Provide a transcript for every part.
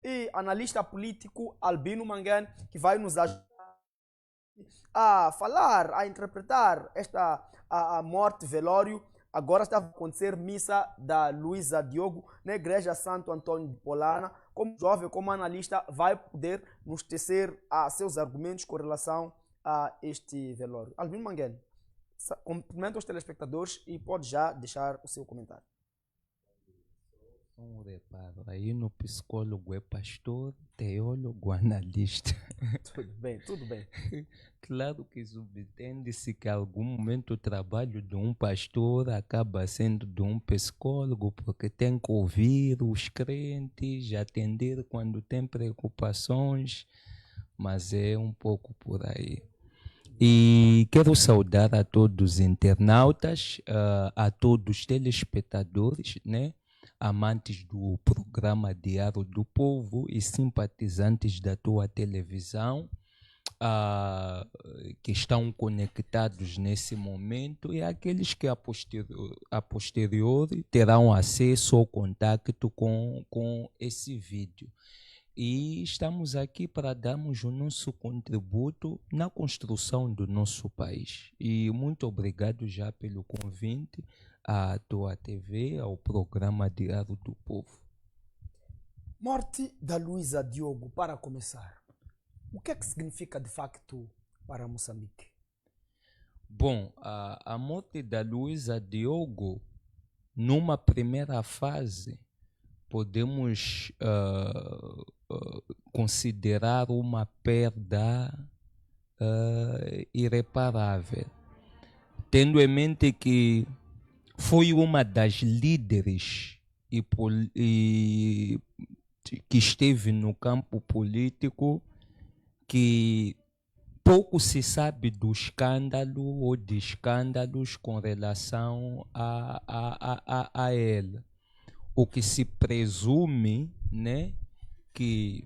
e analista político Albino Manguene, que vai nos ajudar a falar, a interpretar esta a morte velório. Agora está a acontecer missa da Luísa Diogo na Igreja Santo Antônio de Polana. Como jovem, como analista, vai poder nos tecer seus argumentos com relação a este velório. Albino Manguene, cumprimenta os telespectadores e pode já deixar o seu comentário. Um reparo, aí no psicólogo é pastor, teólogo, analista. Tudo bem, tudo bem. Claro que subentende-se que em algum momento o trabalho de um pastor acaba sendo de um psicólogo, porque tem que ouvir os crentes, atender quando tem preocupações, mas é um pouco por aí. E quero saudar a todos os internautas, a todos os telespectadores, né? Amantes do programa Diário do Povo e simpatizantes da tua televisão, que estão conectados nesse momento, e aqueles que a posteriori terão acesso ou contato com esse vídeo. E estamos aqui para darmos o nosso contributo na construção do nosso país. E muito obrigado já pelo convite à tua TV, ao programa Diário do Povo. Morte da Luísa Diogo, para começar. O que é que significa de facto para Moçambique? Bom, a morte da Luísa Diogo, numa primeira fase, podemos considerar uma perda irreparável, tendo em mente que foi uma das líderes que esteve no campo político, que pouco se sabe do escândalo ou de escândalos com relação a ela. O que se presume, né, que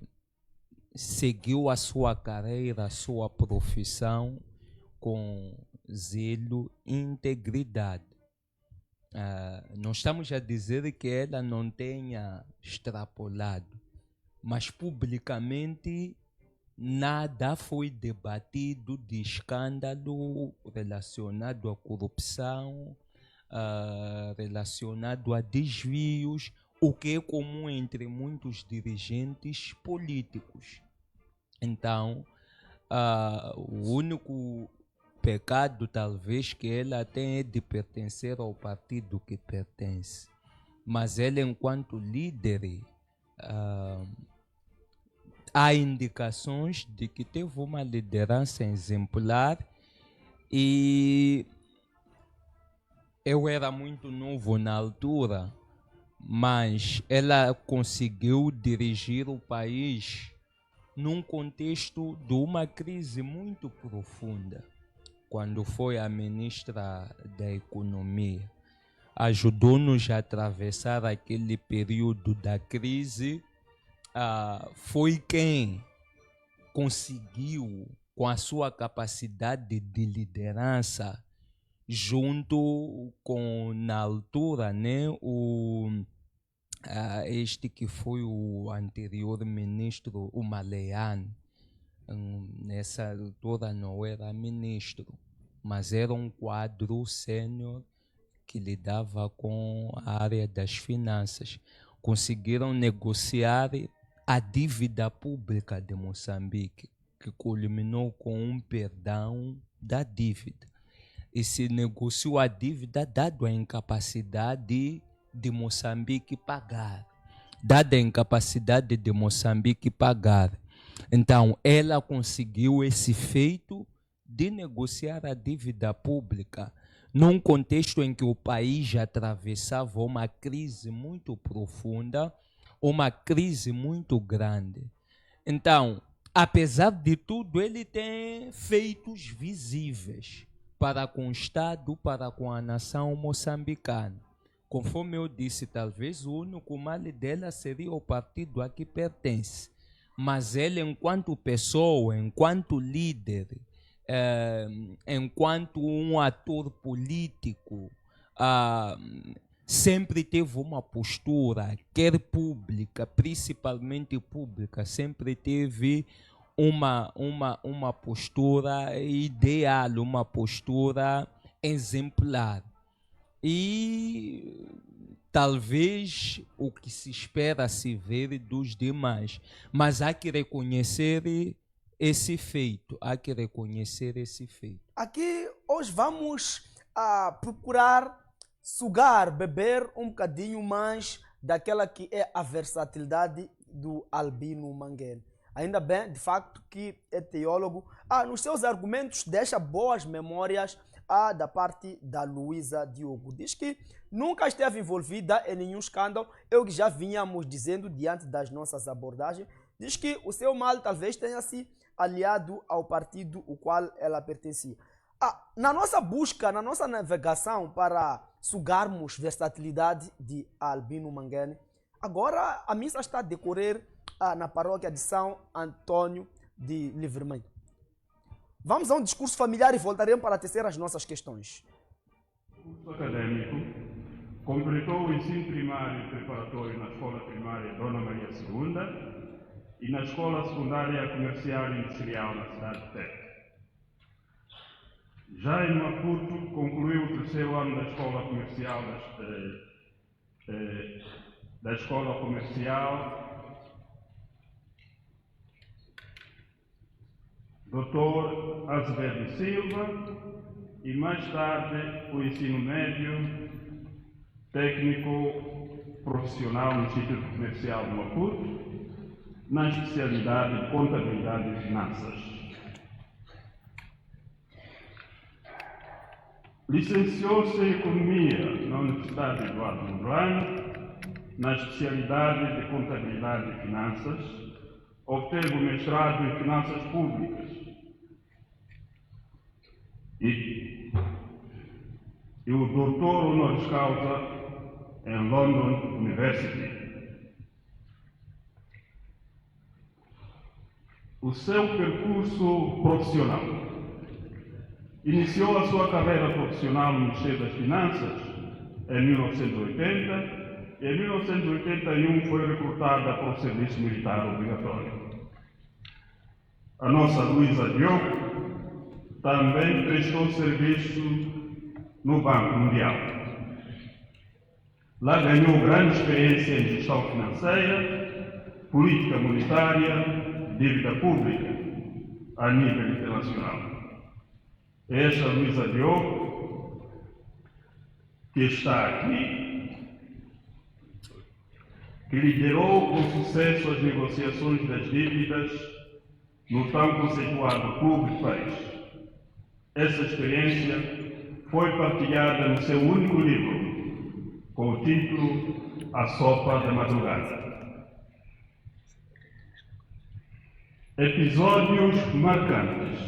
seguiu a sua carreira, a sua profissão com zelo e integridade. Não estamos a dizer que ela não tenha extrapolado, mas publicamente nada foi debatido de escândalo relacionado à corrupção, relacionado a desvios, o que é comum entre muitos dirigentes políticos. Então, o único pecado talvez que ela tem é de pertencer ao partido que pertence. Mas ela, enquanto líder, há indicações de que teve uma liderança exemplar, e eu era muito novo na altura, mas ela conseguiu dirigir o país num contexto de uma crise muito profunda, quando foi a ministra da Economia. Ajudou-nos a atravessar aquele período da crise. Foi quem conseguiu, com a sua capacidade de liderança, junto com, na altura, né, este que foi o anterior ministro, o Malean. Nessa altura não era ministro, mas era um quadro sênior que lidava com a área das finanças. Conseguiram negociar a dívida pública de Moçambique, que culminou com um perdão da dívida. E se negociou a dívida dado a incapacidade de Moçambique pagar. Dada a incapacidade de Moçambique pagar. Então, ela conseguiu esse feito de negociar a dívida pública num contexto em que o país atravessava uma crise muito profunda, uma crise muito grande. Então, apesar de tudo, ele tem feitos visíveis para com o Estado, para com a nação moçambicana. Conforme eu disse, talvez o único mal dela seria o partido a que pertence. Mas ele, enquanto pessoa, enquanto líder, enquanto um ator político, sempre teve uma postura, quer pública, principalmente pública, sempre teve uma postura ideal, uma postura exemplar. E talvez o que se espera se ver dos demais, mas há que reconhecer esse feito, há que reconhecer esse feito. Aqui hoje vamos procurar sugar, beber um bocadinho mais daquela que é a versatilidade do Albino Manguene. Ainda bem, de facto, que é teólogo. Nos seus argumentos deixa boas memórias da parte da Luísa Diogo. Diz que nunca esteve envolvida em nenhum escândalo, é o que já vínhamos dizendo diante das nossas abordagens. Diz que o seu mal talvez tenha se aliado ao partido ao qual ela pertencia. Na nossa busca, na nossa navegação para sugarmos versatilidade de Albino Manguene, agora a missa está a decorrer na paróquia de São Antônio de Livramento. Vamos a um discurso familiar e voltaremos para tecer as nossas questões. O curso acadêmico completou o ensino primário e preparatório na Escola Primária Dona Maria II e na Escola Secundária Comercial e Industrial na cidade de Tete. Já em Maputo, concluiu o terceiro ano da Escola Comercial Dr. Azevedo Silva e mais tarde o ensino médio técnico profissional no Instituto Comercial de Maputo, na especialidade de Contabilidade e Finanças. Licenciou-se em Economia na Universidade Eduardo Mondlane, na especialidade de Contabilidade e Finanças. Obteve o mestrado em Finanças Públicas e o doutor honoris causa em London University. O seu percurso profissional. Iniciou a sua carreira profissional no Ministério das Finanças em 1980 e em 1981 foi recrutada para o Serviço Militar Obrigatório. A nossa Luísa Diogo também prestou serviço no Banco Mundial. Lá ganhou grande experiência em gestão financeira, política monetária, dívida pública a nível internacional. Esta Luísa Diogo, que está aqui, que liderou com sucesso as negociações das dívidas no tão conceituado Clube de Paris. Essa experiência foi partilhada no seu único livro, com o título A Sopa da Madrugada. Episódios marcantes.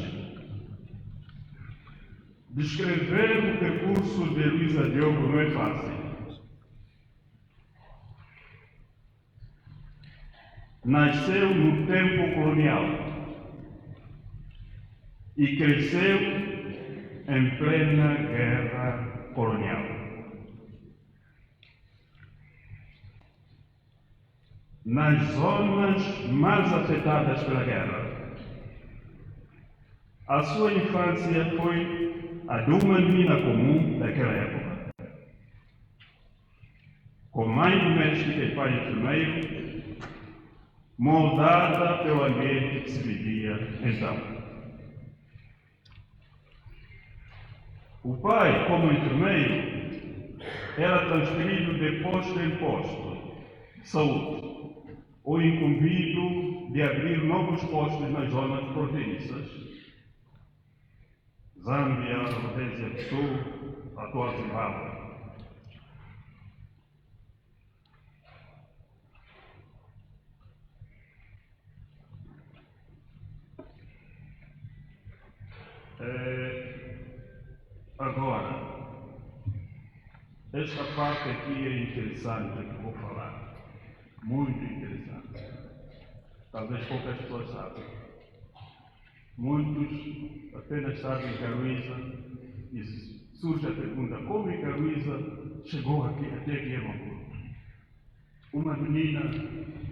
Descrever o percurso de Luísa Diogo não é fácil. Nasceu no tempo colonial e cresceu em plena guerra colonial. Nas zonas mais afetadas pela guerra. A sua infância foi a de uma menina comum daquela época. Com mãe doméstica e pai enfermeiro, moldada pelo ambiente que se vivia então. O pai, como enfermeiro, era transferido de posto em posto de saúde, ou incumbido de abrir novos postos nas zonas fronteiriças. Zâmbia, Rodésia do Sul, atual Zimbábue. Agora, esta parte aqui é interessante que vou falar. Muito interessante. Talvez poucas pessoas sabem. Muitos apenas sabem que a Luísa surge a pergunta: como é que a Luísa chegou aqui, até aqui em Maputo? Uma menina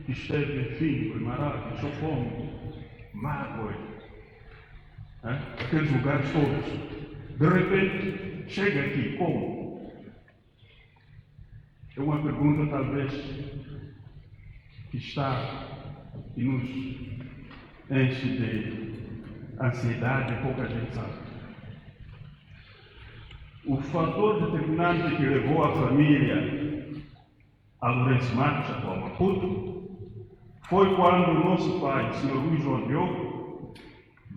que esteve em Fingo, em Mará, deixou fome, Mágoa, aqueles lugares todos. De repente, chega aqui, como? É uma pergunta, talvez, que está e nos enche de ansiedade e pouca gente sabe. O fator determinante que levou a família a Lourenço Marques, atual Maputo, foi quando o nosso pai, o Sr. Luís João Diogo,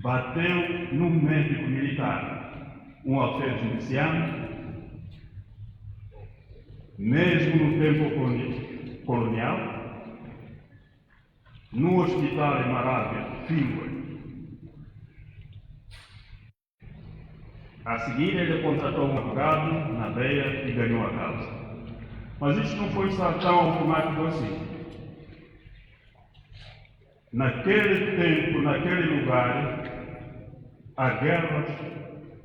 bateu num médico militar, um alferes miliciano, mesmo no tempo colonial, no hospital em Marávia, Fingo. A seguir, ele contratou um advogado na Beira e ganhou a causa. Mas isto não foi só tão automático assim. Naquele tempo, naquele lugar, a guerra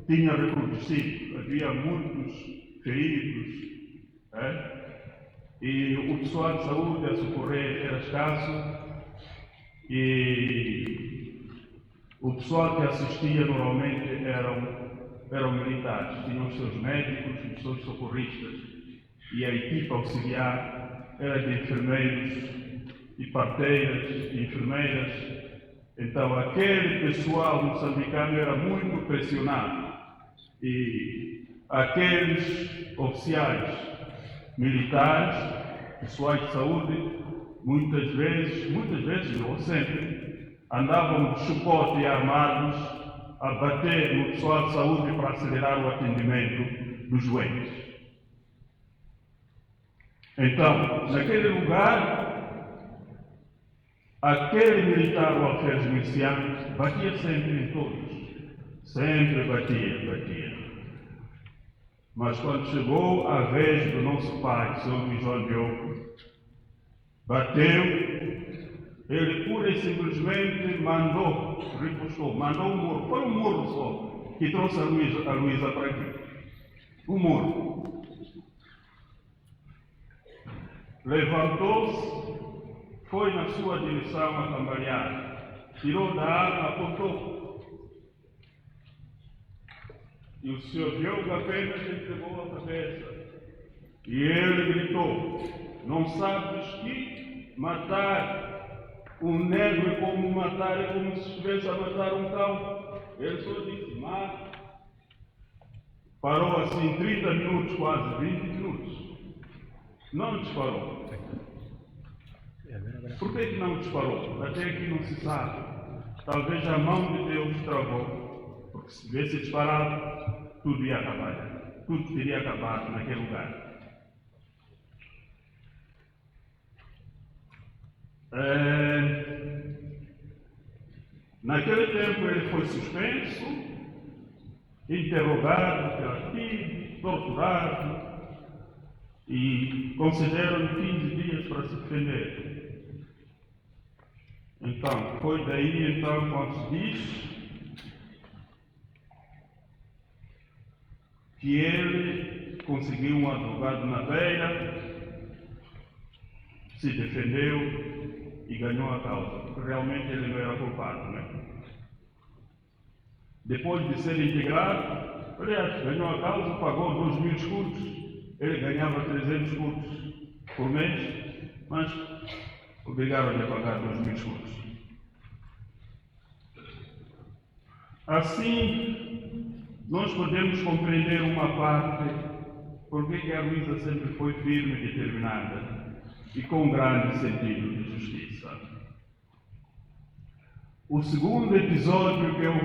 tinha recrudescido. Havia muitos feridos, e o pessoal de saúde a socorrer era escasso, e o pessoal que assistia normalmente eram militares, tinham os seus médicos, os seus socorristas, e a equipa auxiliar era de enfermeiros e parteiras e enfermeiras. Então aquele pessoal moçambicano era muito pressionado, e aqueles oficiais militares, pessoais de saúde, muitas vezes ou sempre, andavam de chicote e armados a bater no pessoal de saúde para acelerar o atendimento dos doentes. Então, naquele lugar, aquele militar, o alferes miliciano, batia sempre em todos. Sempre batia. Mas quando chegou a vez do nosso pai, Sr. Luís João Diogo, bateu. Ele pura e simplesmente ripostou, mandou um murro. Foi um murro só que trouxe a Luísa para aqui. Um murro. Levantou-se, foi na sua direção a cambalear, tirou da arma, apontou. E o Sr. Diogo apenas entregou a cabeça. E ele gritou: não sabes que matar um negro é como matar, é como se estivesse a matar um cão. Ele só disse: mata. Parou assim 30 minutos, quase 20 minutos. Não disparou. Por que não disparou? Até aqui não se sabe. Talvez a mão de Deus travou. Porque se tivesse disparado, tudo ia acabar. Tudo teria acabado naquele lugar. Naquele tempo ele foi suspenso, interrogado pela TIB, torturado, e concederam-lhe 15 dias para se defender. Então, foi daí quando se diz que ele conseguiu um advogado na Beira, se defendeu e ganhou a causa, porque realmente ele não era culpado, né? Depois de ser integrado, aliás, ganhou a causa, pagou 2.000 escudos. Ele ganhava 300 escudos por mês, mas obrigaram-lhe a pagar 2.000 escudos. Assim, nós podemos compreender uma parte porque que a Luísa sempre foi firme e determinada e com grande sentido de justiça. O segundo episódio que eu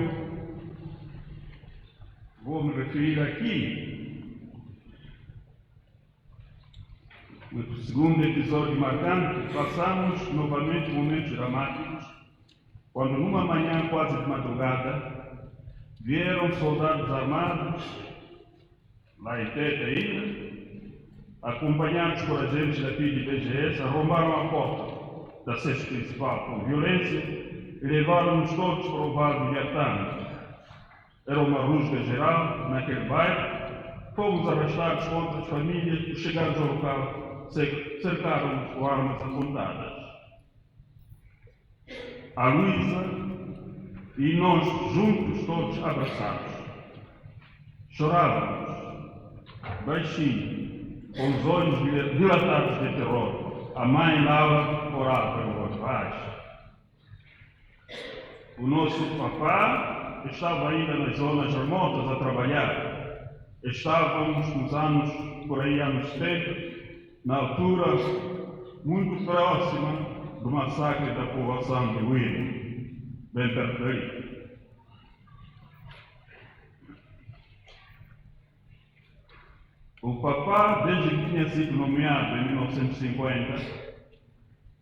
vou me referir aqui, o segundo episódio marcante, passamos novamente momentos dramáticos, quando numa manhã quase de madrugada, vieram soldados armados, lá em Teta ainda, acompanhados por agentes da PID e BGS, arrombaram a porta da sede principal com violência e levaram-nos todos para o bar do Iatano. Era uma rusga geral naquele bairro, fomos arrastados contra as famílias e, chegados ao local, cercaram-nos com armas apontadas. A Luísa e nós, juntos, todos abraçados, chorávamos, baixinho, com os olhos dilatados de terror. A mãe Laura orava em voz baixa. O nosso papá estava ainda nas zonas remotas a trabalhar. Estávamos nos anos 70, na altura muito próxima do massacre da povoação de Huíra, bem perto daí. O papá, desde que tinha sido nomeado em 1950,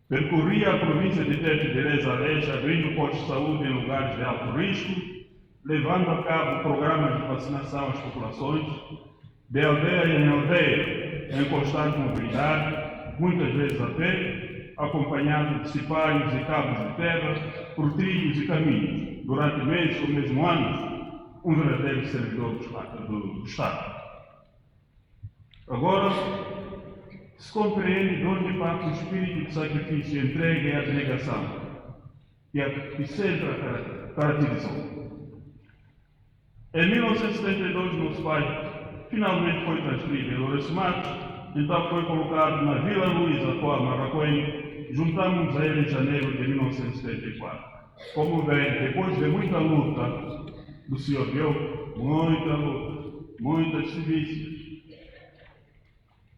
percorria a província de Tete de Lés, abrindo postos de saúde em lugares de alto risco, levando a cabo programas de vacinação às populações, de aldeia em aldeia, em constante mobilidade, muitas vezes a pé, acompanhado de cipaios e cabos de terra, por trilhos e caminhos, durante meses ou mesmo anos, um verdadeiro servidor do Estado. Agora, se compreende de onde parte o espírito de sacrifício, entrega e abnegação que sempre a caracterizou. Em 1972, nosso pai finalmente foi transferido em Lourenço Matos, então foi colocado na Vila Luísa, Coa Marracoém. Juntamos a ele em janeiro de 1974. Como bem, depois de muita luta do Sr. Diogo, muita luta, muitas civícias,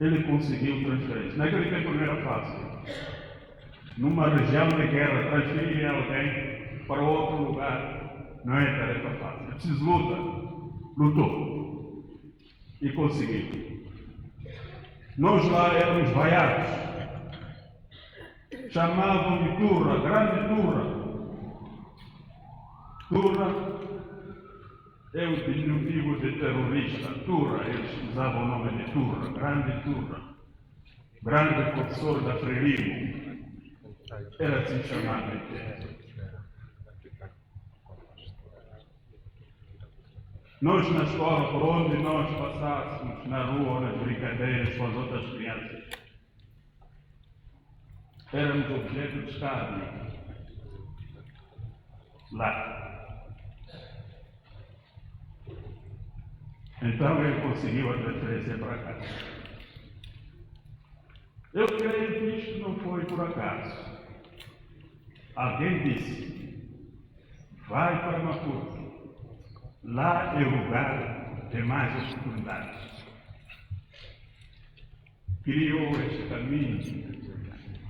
ele conseguiu transferência. Naquele tempo não era fácil. Numa região de guerra, transferir alguém para outro lugar não é tarefa fácil. É preciso luta. Lutou. E conseguiu. Nós lá éramos vaiados. Chamavam de turra, grande turra. Turra é o diminutivo de terrorista. Turra, eles usavam o nome de turra, grande professor da Frelimo. Era assim chamado. Nós na escola, por onde nós passássemos, na rua ou nas brincadeiras com as outras crianças, éramos objeto de escárnio. Lá. Então ele conseguiu a transferência para cá. Eu creio que isto não foi por acaso. Alguém disse: vai para Maputo. Lá é o lugar de mais oportunidades. Criou este caminho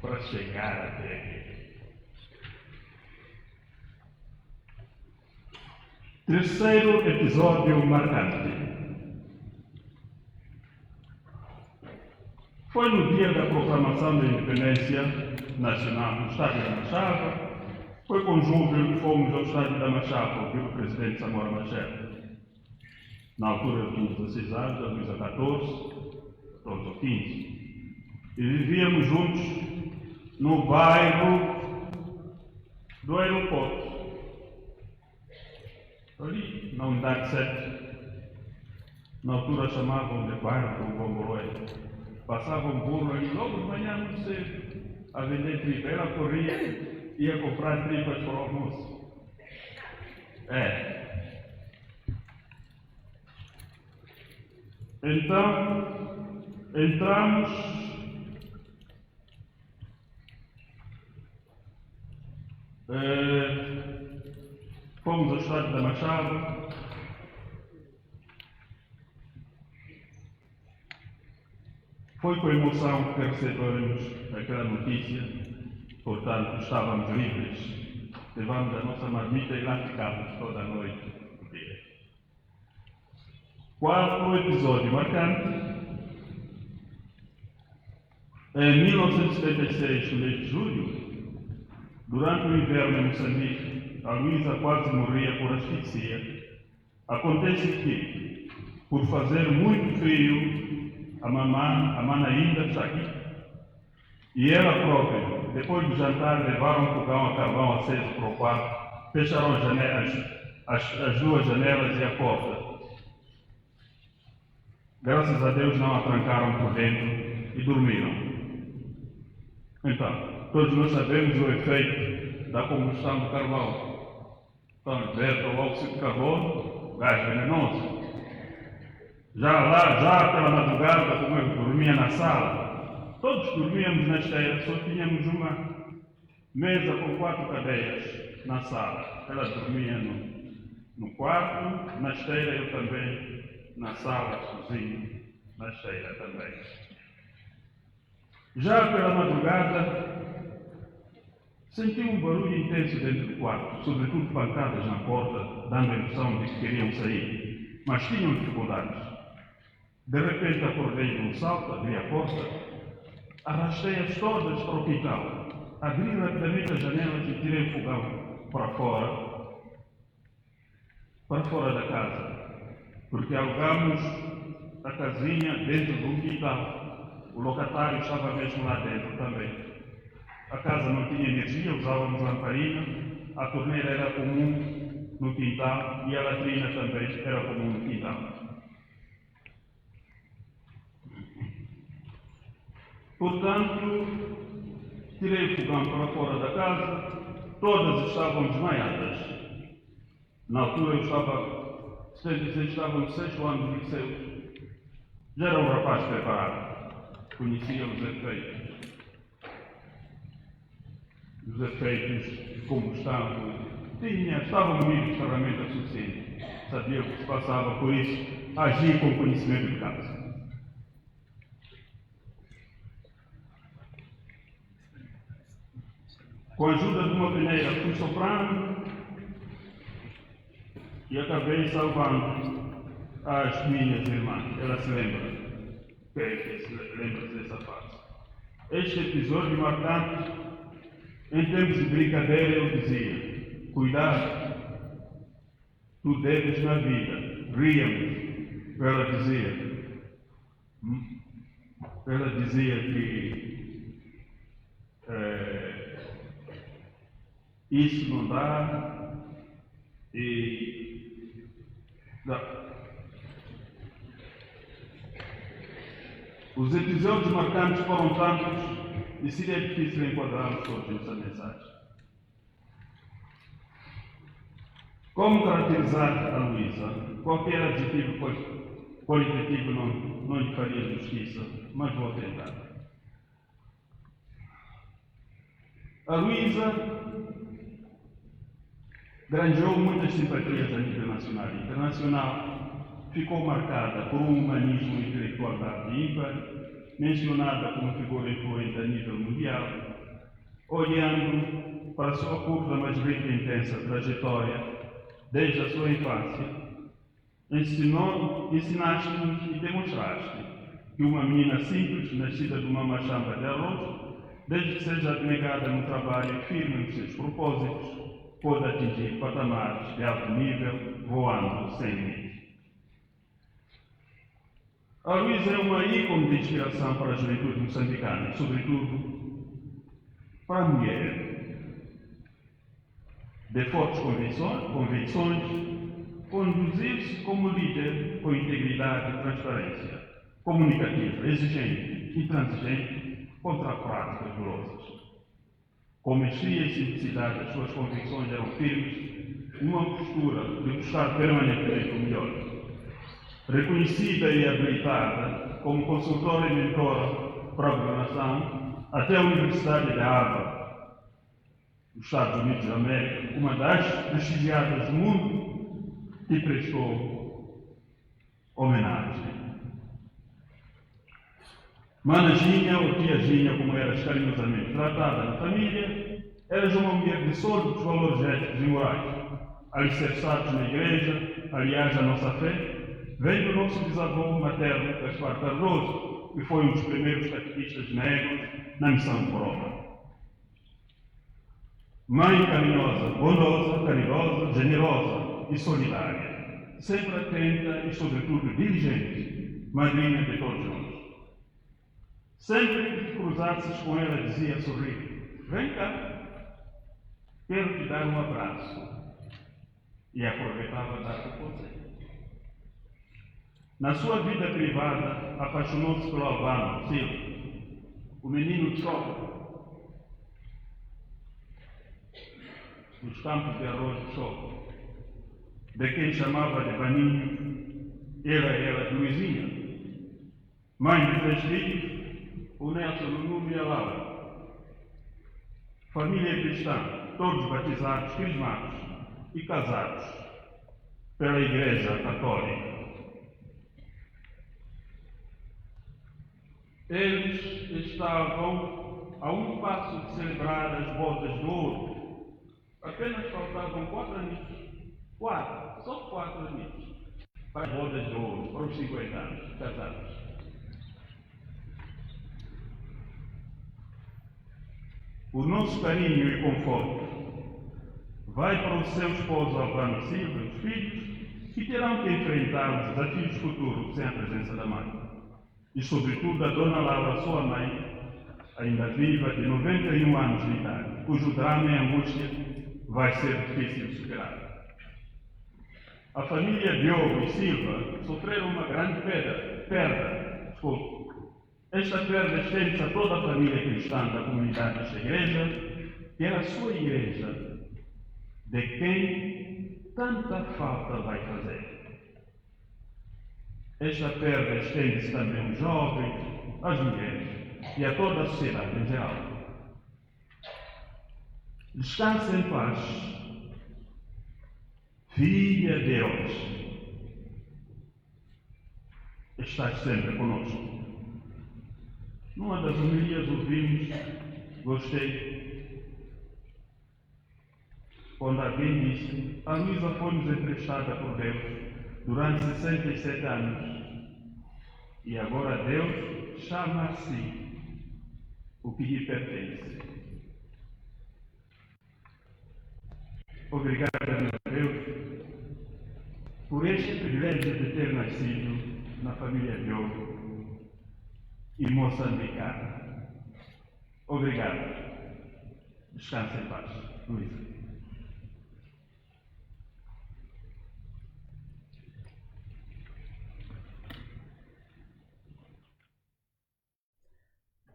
para chegar até aqui. Terceiro episódio marcante. Foi no dia da proclamação da independência nacional do Estado da Machava. Foi com júbilo que fomos ao Estádio da Machava ouvir o presidente Samora Machel. Na altura eu tinha 16 anos, a Luísa 14, todos ou 15. E vivíamos juntos no bairro do aeroporto. Ali, na unidade 7. Na altura chamavam de bairro do Gongoloé. Passava um burro ali logo de manhã muito cedo a vender tripa. Ela corria, ia comprar tripas para o almoço. Então, entramos fomos ao Estádio da Machava. Foi com emoção que recebemos aquela notícia, portanto estávamos livres, levamos a nossa marmita e lá ficámos toda a noite. Quarto episódio marcante. Em 1976, no mês de julho, durante o inverno em Moçambique, a Luísa quase morria por asfixia. Acontece que, por fazer muito frio, a mamãe ainda está aqui. E ela própria, depois do jantar, levaram um fogão a carvão aceso para o quarto, fecharam as janelas, as duas janelas e a porta. Graças a Deus não a trancaram por dentro e dormiram. Então, todos nós sabemos o efeito da combustão do carvão. Então, liberta o óxido de carbono, gás venenoso. Já pela madrugada, como eu dormia na sala, todos dormíamos na esteira, só tínhamos uma mesa com 4 cadeiras na sala. Ela dormia no quarto, na esteira, eu também na sala, cozinha, na esteira também. Já pela madrugada, senti um barulho intenso dentro do quarto, sobretudo pancadas na porta, dando a impressão de que queriam sair, mas tinham dificuldades. De repente acordei de um salto, abri a porta, arrastei-as todas para o quintal, abri rapidamente as janelas e tirei o fogão para fora da casa, porque alugamos a casinha dentro de um quintal. O locatário estava mesmo lá dentro também. A casa não tinha energia, usávamos lamparina, a torneira era comum no quintal e a latrina também era comum no quintal. Portanto, tirei o fogão para fora da casa, todas estavam desmaiadas. Na altura eu estava no 6º ano de liceu. Já era um rapaz preparado, conhecia os efeitos de combustão, estava munido de ferramenta suficiente, sabia o que se passava, por isso agia com conhecimento de causa. Com a ajuda de uma peneira fui soprando e acabei salvando as minhas irmãs. Ela se lembra, lembra-se dessa fase. Este episódio marcante, em tempos de brincadeira, eu dizia: cuidado, tu deves na vida, ríamos. Ela dizia que isso não dá e dá. Os episódios marcantes foram tantos e seria difícil enquadrá-los todos nessa mensagem. Como caracterizar a Luísa? Qualquer adjetivo qualitativo não lhe faria justiça, mas vou tentar. A Luísa granjeou muitas simpatias a nível nacional e internacional, ficou marcada por um humanismo e intelectualidade ímpar, mencionada como figura influente a nível mundial. Olhando para a sua curta, mas rica e intensa trajetória, desde a sua infância, ensinaste-nos e demonstraste que uma menina simples, nascida de uma machamba de arroz, desde que seja abnegada no trabalho, firme nos seus propósitos, pode atingir patamares de alto nível, voando sem limite. A Luísa é uma ícone de inspiração para a juventude moçambicana, sobretudo para a mulher. De fortes convicções, conduzir-se como líder com integridade e transparência, comunicativa, exigente, intransigente, contra práticas dolorosas. Com mestria e simplicidade, as suas convicções eram firmes, numa postura de buscar permanentemente o melhor. Reconhecida e habilitada como consultora e mentora para a governação, até a Universidade de Harvard, nos Estados Unidos da América, uma das prestigiadas do mundo, que prestou homenagem. Managinha ou tiazinha, como eras carinhosamente tratada na família, eras uma mulher de sólidos valores éticos e morais, alicerçados na igreja. Aliás, a nossa fé vem do nosso bisavô materno, Gaspar Cardoso, que foi um dos primeiros catequistas negros na missão de Roma. Mãe carinhosa, bondosa, caridosa, generosa e solidária, sempre atenta e, sobretudo, diligente, madrinha de todos nós. Sempre que te cruzasses com ela, dizia sorrindo: vem cá, quero te dar um abraço. E aproveitava a dar o conselho. Na sua vida privada, apaixonou-se pelo Albano Silva, o menino de Choco, dos campos de arroz de Choco, de quem chamava de Baninho, era Luizinha, mãe de 3 filhos, o Nelson, o Nuno e a Laura. Família cristã, todos batizados, crismados e casados pela Igreja Católica. Eles estavam a um passo de celebrar as bodas de ouro. Apenas faltavam 4 anos. 4, só 4 anos. Para as bodas de ouro, para os 50 anos, casados. O nosso carinho e conforto vai para o seu esposo Albano Silva e os filhos, que terão que enfrentar os desafios futuros sem a presença da mãe. E, sobretudo, a Dona Laura, sua mãe, ainda viva, de 91 anos de idade, cujo drama e angústia vai ser difícil de superar. A família Diogo e Silva sofreram uma grande perda. Esta perda estende-se a toda a família cristã da comunidade desta igreja, que era a sua igreja, de quem tanta falta vai fazer. Esta perda estende-se também aos jovens, às mulheres e a toda a sociedade em geral. Descanse em paz, filha de Deus. Estás sempre conosco. Numa das homilias ouvimos, gostei, quando alguém disse: a Luísa foi-nos emprestada por Deus durante 67 anos, e agora Deus chama a si o que lhe pertence. Obrigado, meu Deus, por este privilégio de ter nascido na família Diogo e moçambicana. Obrigado. Descanse em paz, Luísa.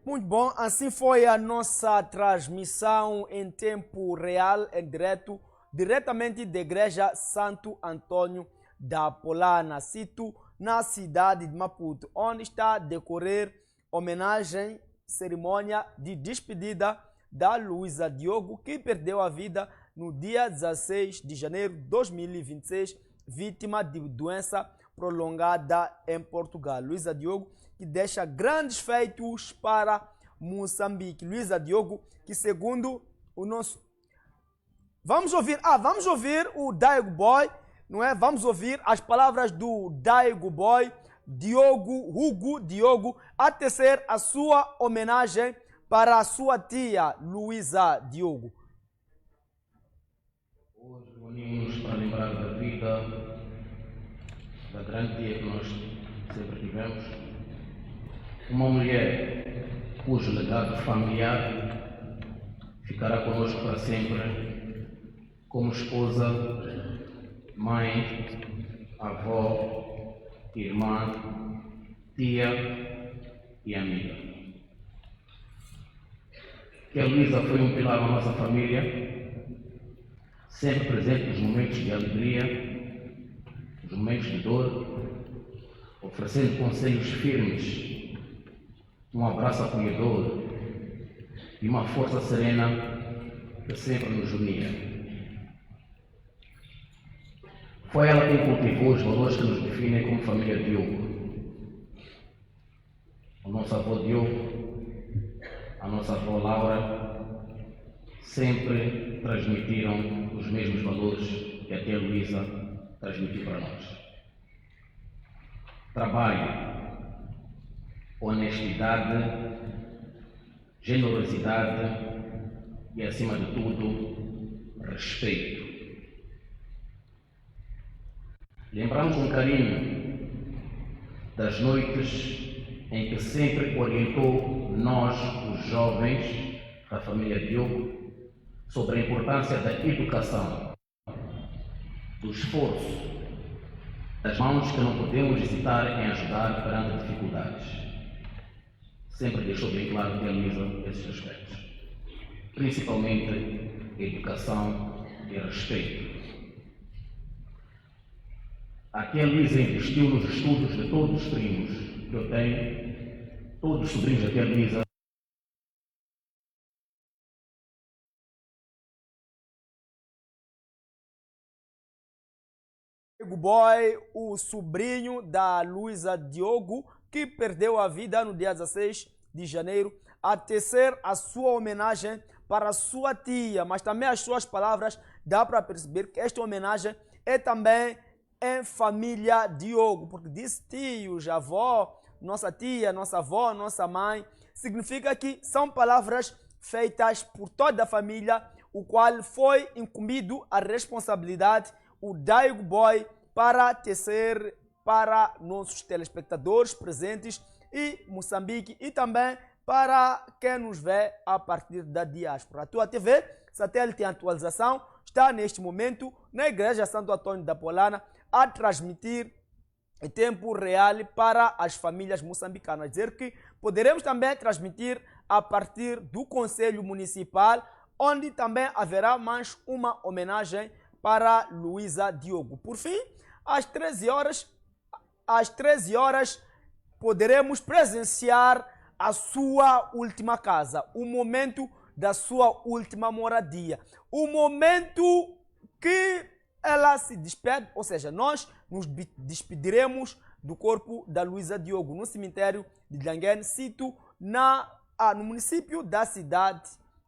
Muito bom, assim foi a nossa transmissão em tempo real, em direto, diretamente da Igreja Santo Antônio da Polana, sítio na cidade de Maputo, onde está a decorrer homenagem, cerimônia de despedida da Luísa Diogo, que perdeu a vida no dia 16 de janeiro de 2026, vítima de doença prolongada em Portugal. Luísa Diogo, que deixa grandes feitos para Moçambique. Luísa Diogo, que segundo o nosso... Vamos ouvir o Daigo Boy, não é? Vamos ouvir as palavras do Daigo Boy, Hugo Diogo, a tecer a sua homenagem para a sua tia Luísa Diogo. Hoje reunimos para lembrar da vida da grande tia que nós sempre tivemos. Uma mulher cujo legado familiar ficará conosco para sempre, como esposa, mãe, avó, irmã, tia e amiga. Que a Luísa foi um pilar na nossa família, sempre presente nos momentos de alegria, nos momentos de dor, oferecendo conselhos firmes, um abraço acolhedor e uma força serena que sempre nos unia. Foi ela quem cultivou os valores que nos definem como família Diogo. O nosso avô Diogo, a nossa avó Laura, sempre transmitiram os mesmos valores que a tia Luísa transmitiu para nós. Trabalho, honestidade, generosidade e, acima de tudo, respeito. Lembramos com carinho das noites em que sempre orientou nós, os jovens da família Diogo, sobre a importância da educação, do esforço, das mãos que não podemos hesitar em ajudar perante dificuldades. Sempre deixou bem claro que Luísa esses aspectos, principalmente educação e respeito. Aqui a Luísa investiu nos estudos de todos os primos que eu tenho, todos os sobrinhos da Luísa. Boy, o sobrinho da Luísa Diogo, que perdeu a vida no dia 16 de janeiro, a tecer a sua homenagem para a sua tia, mas também as suas palavras, dá para perceber que esta homenagem é também em família Diogo, porque disse tios, avó, nossa tia, nossa avó, nossa mãe, significa que são palavras feitas por toda a família, o qual foi incumbido a responsabilidade, o Daigo Boy, para tecer para nossos telespectadores presentes e Moçambique e também para quem nos vê a partir da diáspora. A tua TV, satélite em atualização, está neste momento na Igreja Santo Antônio da Polana a transmitir em tempo real para as famílias moçambicanas. Dizer que poderemos também transmitir a partir do Conselho Municipal, onde também haverá mais uma homenagem para Luísa Diogo. Por fim, às 13 horas, poderemos presenciar a sua última casa, o momento da sua última moradia, o momento que ela se despede, ou seja, nós nos despediremos do corpo da Luísa Diogo no cemitério de Dlanguene, sito no município da cidade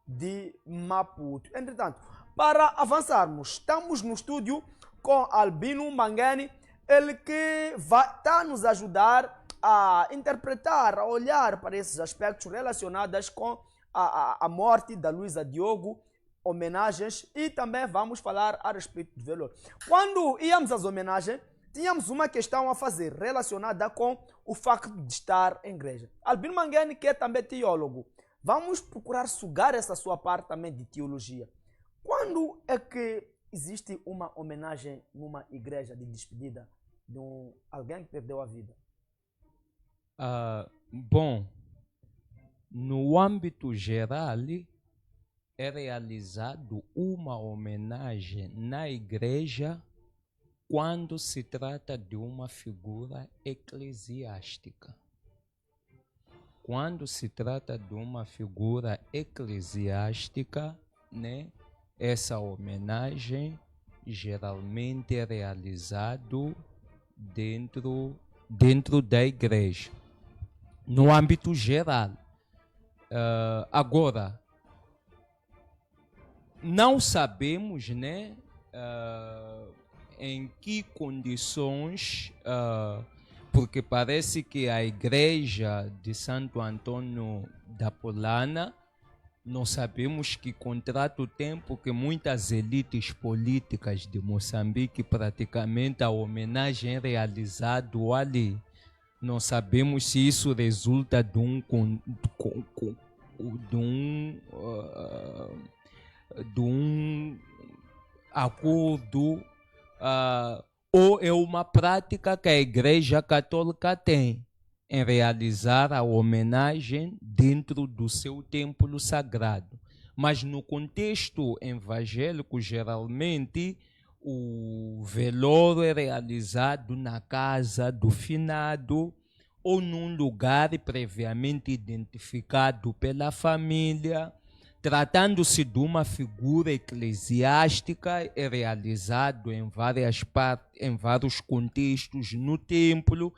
de Maputo. Entretanto, para avançarmos, estamos no estúdio com Albino Mangani, ele que está nos ajudar a interpretar, a olhar para esses aspectos relacionados com a morte da Luísa Diogo, homenagens, e também vamos falar a respeito do velório. Quando íamos às homenagens, tínhamos uma questão a fazer relacionada com o facto de estar em igreja. Albino Mangani, que é também teólogo, vamos procurar sugar essa sua parte também de teologia. Quando é que existe uma homenagem numa igreja de despedida de alguém que perdeu a vida? Bom, no âmbito geral, é realizado uma homenagem na igreja quando se trata de uma figura eclesiástica. Quando se trata de uma figura eclesiástica, né, essa homenagem geralmente é realizado dentro da igreja, no âmbito geral. Agora, não sabemos, né, em que condições, porque parece que a igreja de Santo Antônio da Polana, nós sabemos que contrata o tempo que muitas elites políticas de Moçambique, praticamente a homenagem é realizada ali. Não sabemos se isso resulta de um acordo ou é uma prática que a Igreja Católica tem em realizar a homenagem dentro do seu templo sagrado. Mas no contexto evangélico, geralmente, o velório é realizado na casa do finado ou num lugar previamente identificado pela família. Tratando-se de uma figura eclesiástica, é realizado em vários contextos no templo.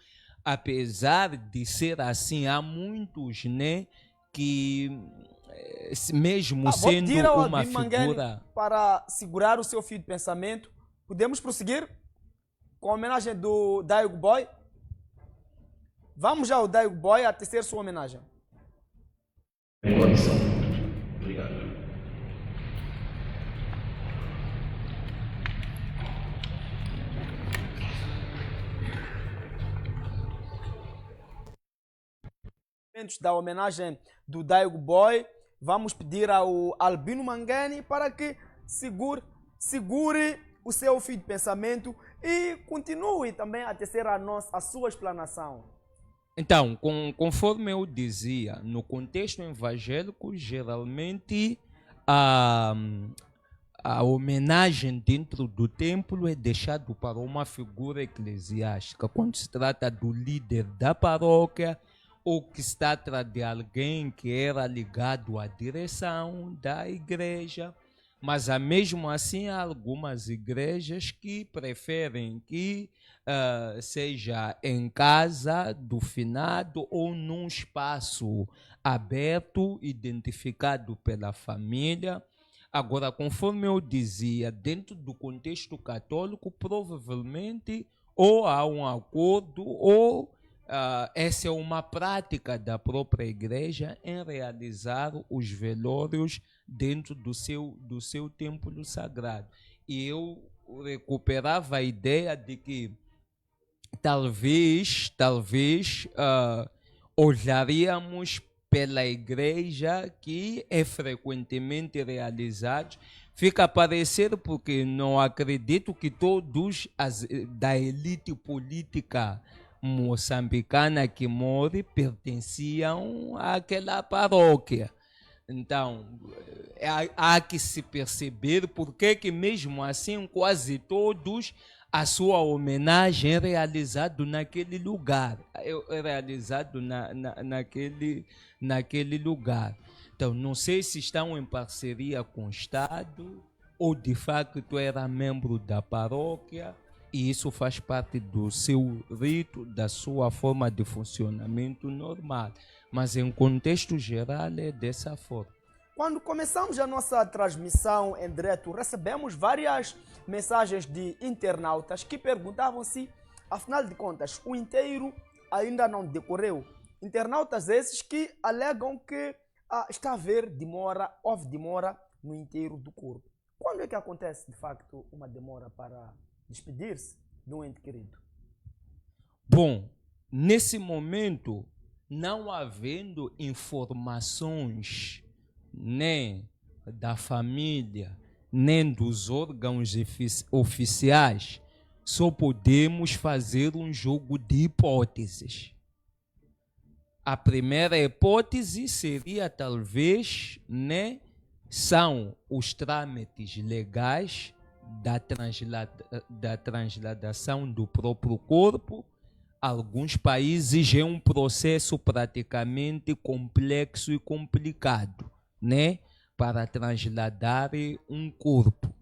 Apesar de ser assim, há muitos, né, que mesmo sendo uma figura... Para segurar o seu fio de pensamento, podemos prosseguir com a homenagem do Daigo Boy? Vamos já ao Daigo Boy a tecer sua homenagem. Em condição. Obrigado. Da homenagem do Daigo Boy, vamos pedir ao Albino Mangani para que segure o seu fio de pensamento e continue também a tecer a sua explanação. Então, conforme eu dizia, no contexto evangélico, geralmente a homenagem dentro do templo é deixado para uma figura eclesiástica. Quando se trata do líder da paróquia ou que se trata de alguém que era ligado à direção da igreja, mas mesmo assim há algumas igrejas que preferem que seja em casa do finado ou num espaço aberto, identificado pela família. Agora, conforme eu dizia, dentro do contexto católico, provavelmente ou há um acordo ou essa é uma prática da própria igreja em realizar os velórios dentro do seu templo sagrado. E eu recuperava a ideia de que talvez olharíamos pela igreja que é frequentemente realizado. Fica a parecer porque não acredito que todos da elite política moçambicana que morre pertenciam àquela paróquia. Então, há que se perceber porque que mesmo assim quase todos a sua homenagem é realizado naquele lugar, naquele lugar. Então, não sei se estão em parceria com o Estado ou de facto era membro da paróquia e isso faz parte do seu rito, da sua forma de funcionamento normal. Mas em contexto geral é dessa forma. Quando começamos a nossa transmissão em direto, recebemos várias mensagens de internautas que perguntavam se, afinal de contas, o inteiro ainda não decorreu. Internautas esses que alegam que está a haver houve demora no inteiro do corpo. Quando é que acontece, de facto, uma demora para despedir-se de um ente querido? Bom, nesse momento, não havendo informações nem da família, nem dos órgãos oficiais, só podemos fazer um jogo de hipóteses. A primeira hipótese seria talvez, são os trâmites legais da transladação do próprio corpo. Alguns países é um processo praticamente complexo e complicado, para trasladar um corpo.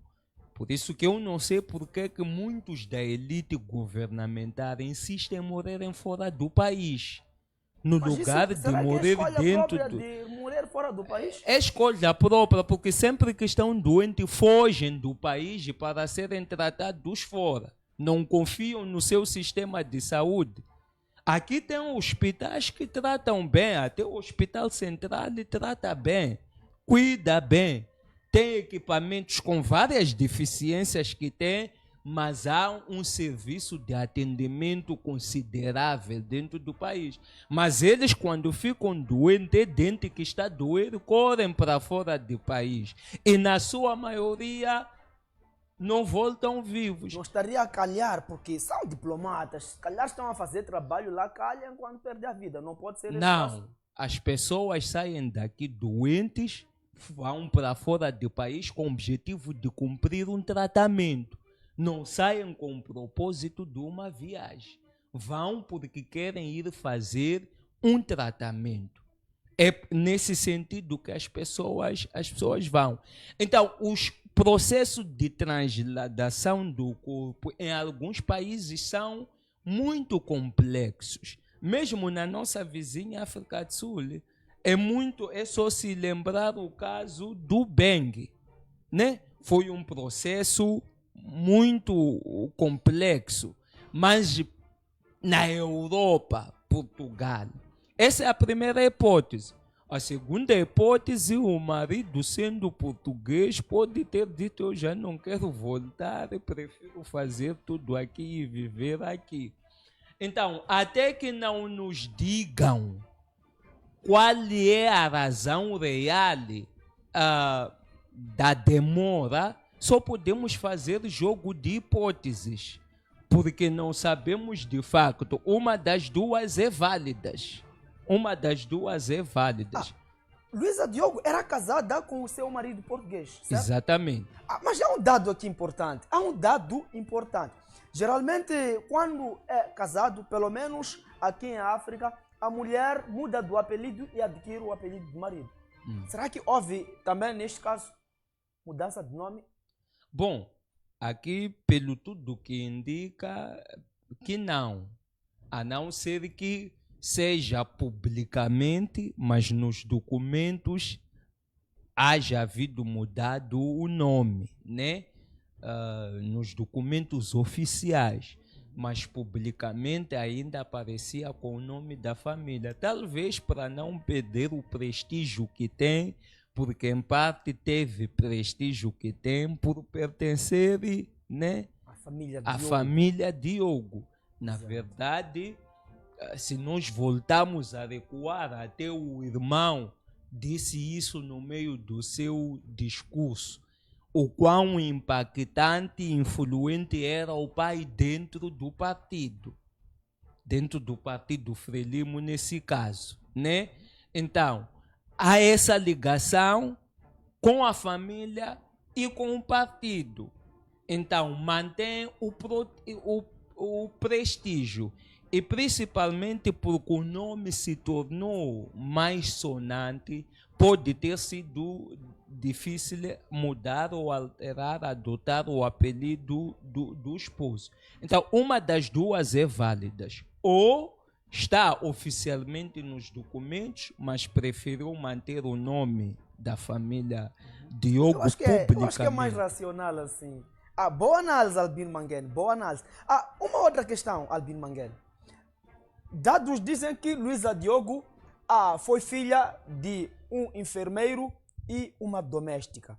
Por isso que eu não sei por que muitos da elite governamental insistem em morrerem fora do país. No Mas lugar isso, de morrer dentro do... de morrer fora do país? É escolha própria, porque sempre que estão doentes fogem do país para serem tratados fora. Não confiam no seu sistema de saúde. Aqui tem hospitais que tratam bem, até o Hospital Central trata bem, cuida bem. Tem equipamentos com várias deficiências que tem, mas há um serviço de atendimento considerável dentro do país. Mas eles, quando ficam doentes, é dente que está doendo, correm para fora do país. E na sua maioria não voltam vivos. Não estaria a calhar, porque são diplomatas, se calhar estão a fazer trabalho lá, calham quando perdem a vida. Não pode ser esse caso. Não, as pessoas saem daqui doentes, vão para fora do país com o objetivo de cumprir um tratamento. Não saem com o propósito de uma viagem. Vão porque querem ir fazer um tratamento. É nesse sentido que as pessoas vão. Então, os processos de transladação do corpo em alguns países são muito complexos. Mesmo na nossa vizinha África do Sul, é só se lembrar o caso do Beng, Foi um processo muito complexo, mas na Europa, Portugal. Essa é a primeira hipótese. A segunda hipótese, o marido, sendo português, pode ter dito: eu já não quero voltar, eu prefiro fazer tudo aqui e viver aqui. Então, até que não nos digam qual é a razão real da demora, só podemos fazer jogo de hipóteses, porque não sabemos de facto. Uma das duas é válidas. Uma das duas é válidas. Luísa Diogo era casada com o seu marido português, certo? Exatamente. Mas há um dado aqui importante. Há um dado importante. Geralmente, quando é casado, pelo menos aqui em África, a mulher muda do apelido e adquire o apelido do marido. Será que houve também, neste caso, mudança de nome? Bom, aqui, pelo tudo que indica, que não. A não ser que seja publicamente, mas nos documentos haja havido mudado o nome, né? Nos documentos oficiais, mas publicamente ainda aparecia com o nome da família, talvez para não perder o prestígio que tem, porque em parte teve prestígio que tem por pertencer, né, à família Diogo. Na verdade, se nós voltarmos a recuar, até o irmão disse isso no meio do seu discurso, o quão impactante e influente era o pai dentro do partido Frelimo nesse caso, né? Então, há essa ligação com a família e com o partido. Então, mantém o prestígio. E principalmente porque o nome se tornou mais sonante, pode ter sido difícil mudar ou alterar, adotar o apelido do esposo. Então, uma das duas é válida. Ou está oficialmente nos documentos, mas preferiu manter o nome da família Diogo publicamente. Eu acho que é mais racional assim. Boa análise, Albino Manguene, boa análise. Uma outra questão, Albino Manguene. Dados dizem que Luísa Diogo foi filha de um enfermeiro e uma doméstica.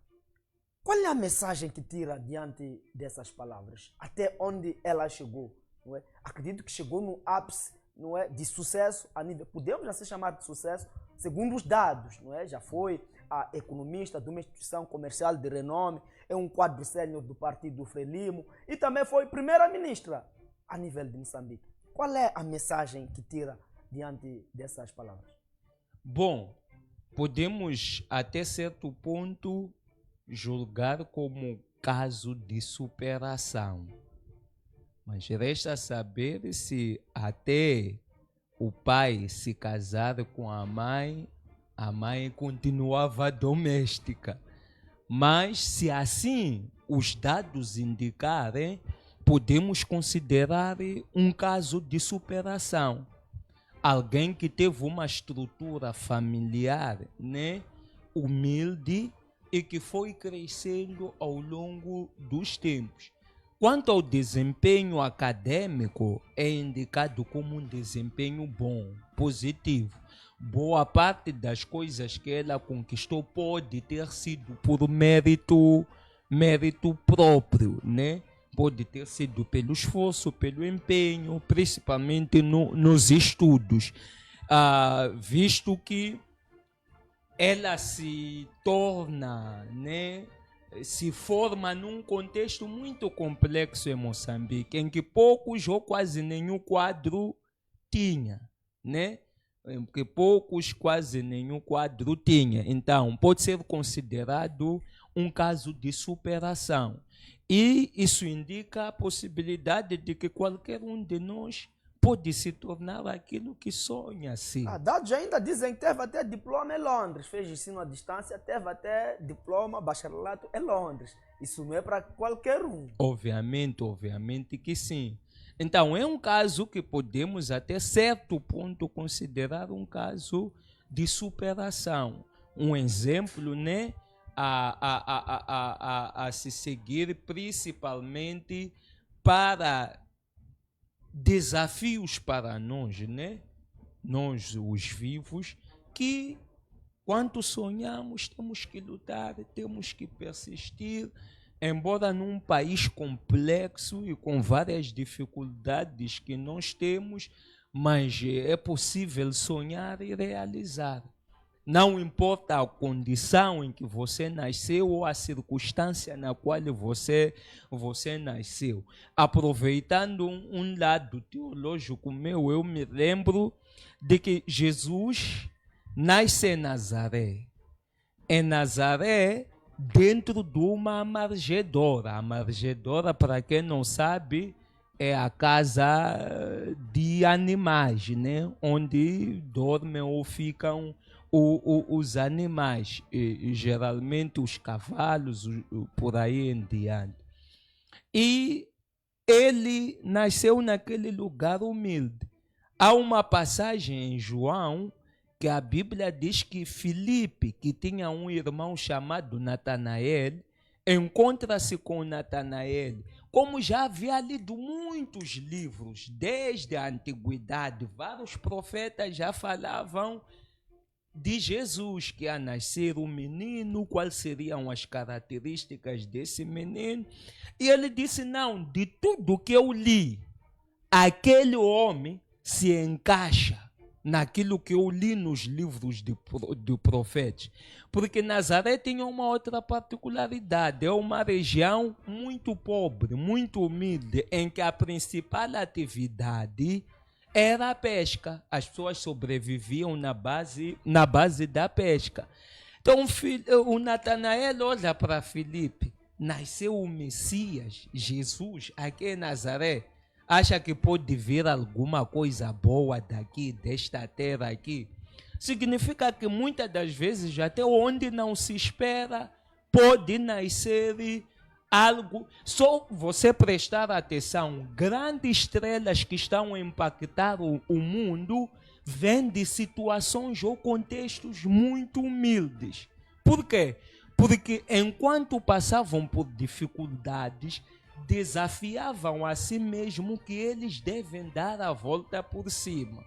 Qual é a mensagem que tira diante dessas palavras? Até onde ela chegou? Não é? Acredito que chegou no ápice, não é, de sucesso, a nível, podemos assim chamar de sucesso, segundo os dados. Não é? Já foi economista de uma instituição comercial de renome, é um quadro sênior do partido Frelimo e também foi primeira-ministra a nível de Moçambique. Qual é a mensagem que tira diante dessas palavras? Bom, podemos até certo ponto julgar como caso de superação. Mas resta saber se até o pai se casar com a mãe continuava doméstica. Mas se assim os dados indicarem, podemos considerar um caso de superação. Alguém que teve uma estrutura familiar, né, humilde e que foi crescendo ao longo dos tempos. Quanto ao desempenho acadêmico, é indicado como um desempenho bom, positivo. Boa parte das coisas que ela conquistou pode ter sido por mérito próprio, né? Pode ter sido pelo esforço, pelo empenho, principalmente nos estudos, visto que ela se torna, né, se forma num contexto muito complexo em Moçambique, em que poucos ou quase nenhum quadro tinha, né? Porque poucos, quase nenhum quadro tinha. Então, pode ser considerado um caso de superação. E isso indica a possibilidade de que qualquer um de nós pode se tornar aquilo que sonha ser. Dados ainda dizem que teve até diploma em Londres, fez ensino à distância, teve até diploma, bacharelato em Londres. Isso não é para qualquer um. Obviamente que sim. Então, é um caso que podemos até certo ponto considerar um caso de superação. Um exemplo, né, a se seguir, principalmente para desafios para nós, né? Nós, os vivos, que quanto sonhamos, temos que lutar, temos que persistir, embora num país complexo e com várias dificuldades que nós temos, mas é possível sonhar e realizar. Não importa a condição em que você nasceu ou a circunstância na qual você nasceu. Aproveitando um lado teológico meu, eu me lembro de que Jesus nasce em Nazaré. Em Nazaré, dentro de uma amargedora. A amargedora, para quem não sabe, é a casa de animais, né? Onde dormem ou ficam os animais, e geralmente os cavalos, por aí em diante. E ele nasceu naquele lugar humilde. Há uma passagem em João que a Bíblia diz que Filipe, que tinha um irmão chamado Natanael, encontra-se com Natanael. Como já havia lido muitos livros desde a antiguidade, vários profetas já falavam de Jesus, que ia nascer um menino, quais seriam as características desse menino. E ele disse, não, de tudo que eu li, aquele homem se encaixa naquilo que eu li nos livros de profetas. Porque Nazaré tinha uma outra particularidade, é uma região muito pobre, muito humilde, em que a principal atividade era a pesca. As pessoas sobreviviam na base da pesca. Então o Natanael olha para Filipe, nasceu o Messias, Jesus, aqui em Nazaré. Acha que pode vir alguma coisa boa daqui, desta terra aqui? Significa que muitas das vezes, até onde não se espera, pode nascer algo. Só você prestar atenção, grandes estrelas que estão a impactar o mundo vêm de situações ou contextos muito humildes. Por quê? Porque enquanto passavam por dificuldades, desafiavam a si mesmo que eles devem dar a volta por cima.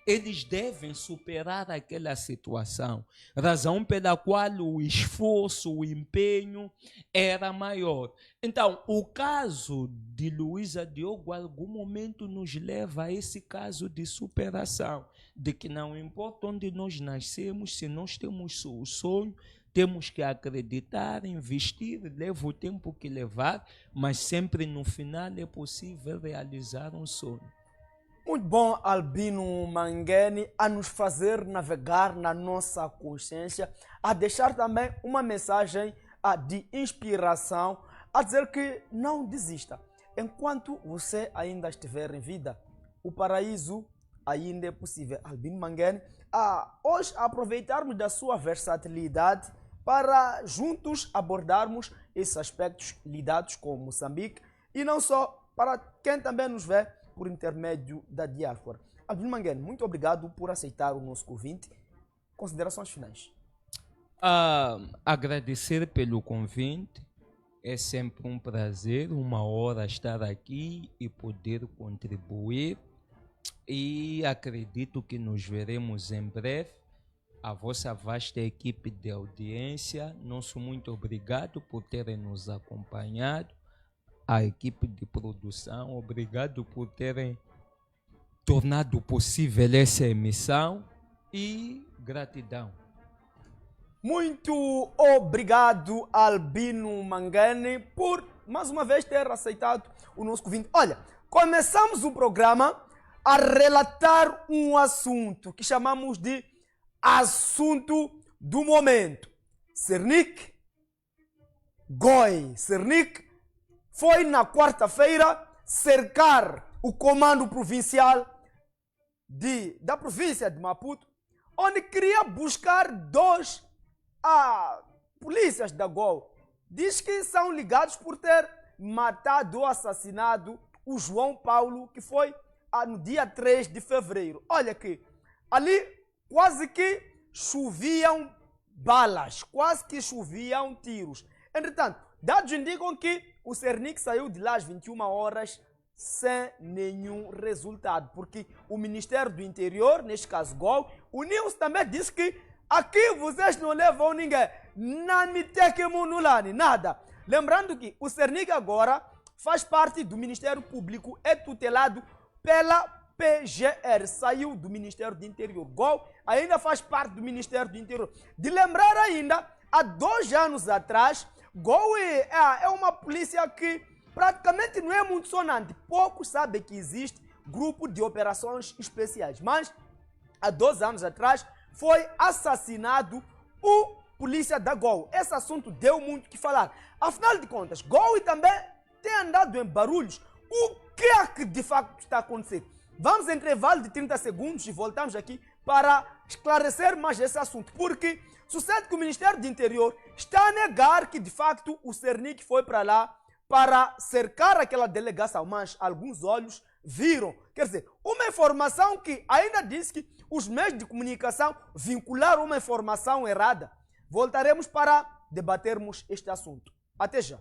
Eles devem superar aquela situação, razão pela qual o esforço, o empenho era maior. Então, o caso de Luísa Diogo, em algum momento, nos leva a esse caso de superação, de que não importa onde nós nascemos, se nós temos o sonho, temos que acreditar, investir, leva o tempo que levar, mas sempre no final é possível realizar um sonho. Muito bom, Albino Manguene, a nos fazer navegar na nossa consciência, a deixar também uma mensagem de inspiração, a dizer que não desista. Enquanto você ainda estiver em vida, o paraíso ainda é possível. Albino Manguene, hoje aproveitarmos da sua versatilidade para juntos abordarmos esses aspectos lidados com Moçambique e não só, para quem também nos vê por intermédio da diáspora. Albino Manguene, muito obrigado por aceitar o nosso convite. Considerações finais. Agradecer pelo convite. É sempre um prazer, uma hora estar aqui e poder contribuir. E acredito que nos veremos em breve. A vossa vasta equipe de audiência, nosso muito obrigado por terem nos acompanhado. A equipe de produção, obrigado por terem tornado possível essa emissão e gratidão. Muito obrigado, Albino Manguene, por mais uma vez ter aceitado o nosso convite. Olha, começamos o programa a relatar um assunto que chamamos de assunto do momento. Cernic, Goi. Cernic foi na quarta-feira cercar o comando provincial da província de Maputo, onde queria buscar dois polícias da GOL. Diz que são ligados por ter matado ou assassinado o João Paulo, que foi no dia 3 de fevereiro. Olha que ali quase que choviam balas, quase que choviam tiros. Entretanto, dados indicam que o Cernic saiu de lá às 21 horas sem nenhum resultado, porque o Ministério do Interior, neste caso GOL, uniu-se também, disse que aqui vocês não levam ninguém, nada. Lembrando que o Cernic agora faz parte do Ministério Público, é tutelado pela PGR saiu do Ministério do Interior. GOL ainda faz parte do Ministério do Interior. De lembrar ainda, há 2 anos atrás, GOL é uma polícia que praticamente não é muito sonante. Poucos sabem que existe grupo de operações especiais. Mas, há 2 anos atrás, foi assassinado o polícia da GOL. Esse assunto deu muito o que falar. Afinal de contas, GOL também tem andado em barulhos. O que é que de facto está acontecendo? Vamos em intervalo de 30 segundos e voltamos aqui para esclarecer mais esse assunto. Porque sucede que o Ministério do Interior está a negar que de facto o Cernic foi para lá para cercar aquela delegação. Mas alguns olhos viram. Quer dizer, uma informação que ainda diz que os meios de comunicação vincularam uma informação errada. Voltaremos para debatermos este assunto. Até já.